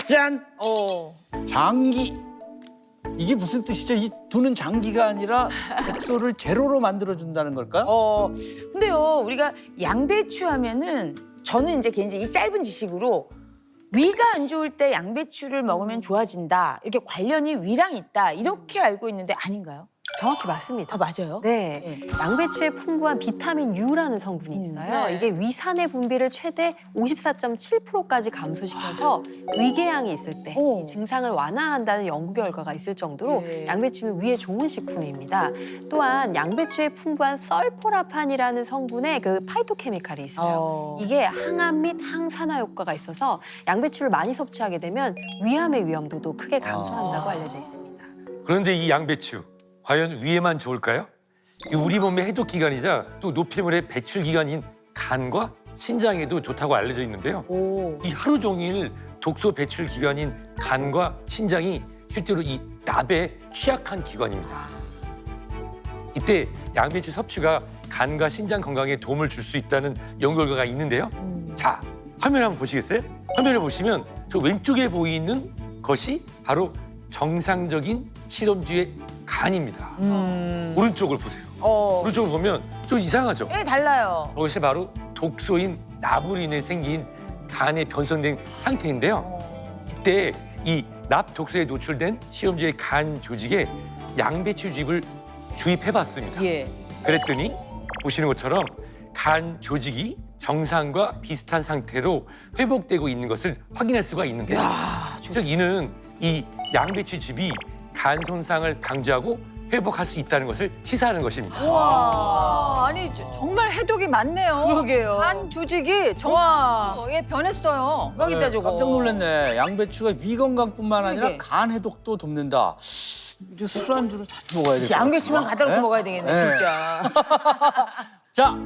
짠! 어. 장기. 이게 무슨 뜻이죠? 이 두는 장기가 아니라 독소를 제로로 만들어준다는 걸까요? 근데요, 우리가 양배추 하면은 저는 이제 개인적으로 이 짧은 지식으로 위가 안 좋을 때 양배추를 먹으면 좋아진다. 이렇게 관련이 위랑 있다. 이렇게 알고 있는데 아닌가요? 정확히 맞습니다. 아, 맞아요? 네, 양배추에 풍부한 비타민 U라는 성분이 있어요. 네. 이게 위산의 분비를 최대 54.7%까지 감소시켜서 위궤양이 있을 때 오. 이 증상을 완화한다는 연구 결과가 있을 정도로 네. 양배추는 위에 좋은 식품입니다. 또한 양배추에 풍부한 설포라판이라는 성분의 그 파이토케미칼이 있어요. 이게 항암 및 항산화 효과가 있어서 양배추를 많이 섭취하게 되면 위암의 위험도도 크게 감소한다고 알려져 있습니다. 그런데 이 양배추 과연 위에만 좋을까요? 이 우리 몸의 해독 기관이자 또 노폐물의 배출 기관인 간과 신장에도 좋다고 알려져 있는데요. 이 하루 종일 독소 배출 기관인 간과 신장이 실제로 이 납에 취약한 기관입니다. 이때 양배추 섭취가 간과 신장 건강에 도움을 줄 수 있다는 연구 결과가 있는데요. 자, 화면 한번 보시겠어요? 화면을 보시면 저 왼쪽에 보이는 것이 바로 정상적인 실험주의 간입니다. 오른쪽을 보세요. 오른쪽을 보면 좀 이상하죠? 예, 달라요. 그것이 바로 독소인 납으로 인해 생긴 간에 변성된 상태인데요. 이때 이 납 독소에 노출된 실험주의 간 조직에 양배추즙을 주입해봤습니다. 예. 그랬더니 보시는 것처럼 간 조직이 정상과 비슷한 상태로 회복되고 있는 것을 확인할 수가 있는데요. 즉 이는 이 양배추즙이 간 손상을 방지하고 회복할 수 있다는 것을 시사하는 것입니다. 아니 정말 해독이 많네요. 그러게요. 간 조직이 와. 정말 변했어요. 대박이다, 저거. 깜짝 놀랐네. 양배추가 위 건강뿐만 아니라 그러게. 간 해독도 돕는다. 이제 술안주로 자주 먹어야 될 것 같아요. 양배추만 갖다 놓고 네? 먹어야 되겠네, 네. 진짜. 자,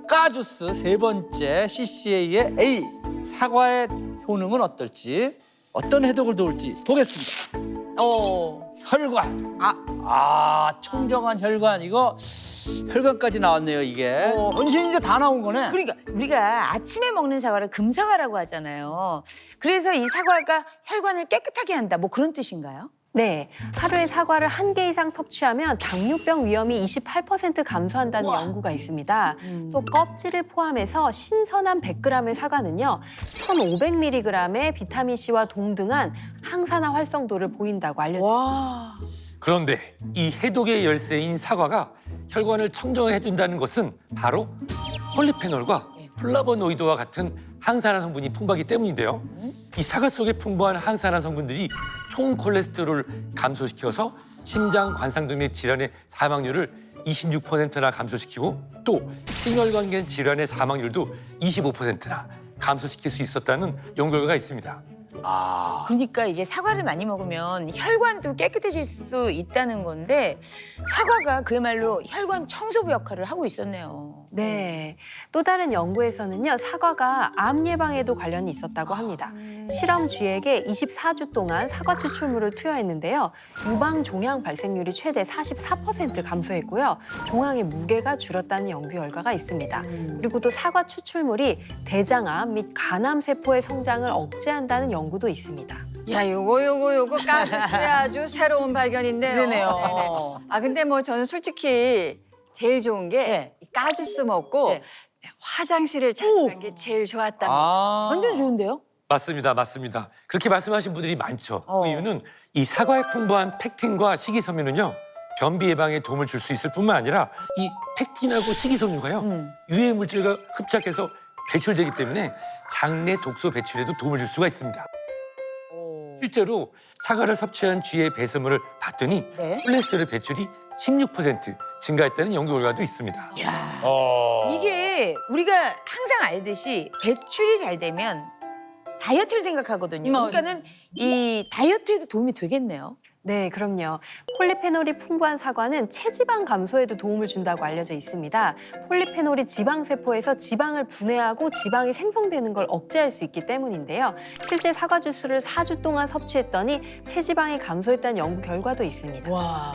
까주스 세 번째 CCA의 A. 사과의 효능은 어떨지, 어떤 해독을 도울지 보겠습니다. 혈관. 청정한 혈관. 이거 혈관까지 나왔네요, 이게. 전신 이제 다 나온 거네. 그러니까 우리가 아침에 먹는 사과를 금사과라고 하잖아요. 그래서 이 사과가 혈관을 깨끗하게 한다. 뭐 그런 뜻인가요? 네, 하루에 사과를 한 개 이상 섭취하면 당뇨병 위험이 28% 감소한다는 연구가 있습니다. 또 껍질을 포함해서 신선한 100g의 사과는요, 1,500mg의 비타민 C와 동등한 항산화 활성도를 보인다고 알려져 있습니다. 그런데 이 해독의 열쇠인 사과가 혈관을 청정해준다는 것은 바로 폴리페놀과 플라보노이드와 같은 항산화 성분이 풍부하기 때문인데요. 이 사과 속에 풍부한 항산화 성분들이 총 콜레스테롤을 감소시켜서 심장 관상 등의 질환의 사망률을 26%나 감소시키고 또 심혈관계 질환의 사망률도 25%나 감소시킬 수 있었다는 연구 결과가 있습니다. 그러니까 이게 사과를 많이 먹으면 혈관도 깨끗해질 수 있다는 건데 사과가 그야말로 혈관 청소부 역할을 하고 있었네요. 네, 또 다른 연구에서는요, 사과가 암 예방에도 관련이 있었다고 합니다. 실험쥐에게 24주 동안 사과 추출물을 투여했는데요, 유방 종양 발생률이 최대 44% 감소했고요, 종양의 무게가 줄었다는 연구 결과가 있습니다. 그리고 또 사과 추출물이 대장암 및 간암 세포의 성장을 억제한다는 연구도 있습니다. 야, 요거 까주스의 아주 새로운 발견인데요. 그러네요. 네네. 근데 뭐 저는 솔직히 제일 좋은 게 네. 이 까주스 먹고 네. 화장실을 찾는 게 제일 좋았답니다. 완전 좋은데요? 맞습니다. 그렇게 말씀하신 분들이 많죠. 그 이유는 이 사과에 풍부한 펙틴과 식이섬유는요, 변비 예방에 도움을 줄 수 있을 뿐만 아니라 이 펙틴하고 식이섬유가요, 유해 물질과 흡착해서 배출되기 때문에 장내 독소 배출에도 도움을 줄 수가 있습니다. 실제로 사과를 섭취한 쥐의 배설물을 봤더니 네. 콜레스테롤 배출이 16% 증가했다는 연구 결과도 있습니다. 이게 우리가 항상 알듯이 배출이 잘 되면 다이어트를 생각하거든요. 맞아요. 그러니까는 이 다이어트에도 도움이 되겠네요. 네, 그럼요. 폴리페놀이 풍부한 사과는 체지방 감소에도 도움을 준다고 알려져 있습니다. 폴리페놀이 지방세포에서 지방을 분해하고 지방이 생성되는 걸 억제할 수 있기 때문인데요. 실제 사과 주스를 4주 동안 섭취했더니 체지방이 감소했다는 연구 결과도 있습니다. 와.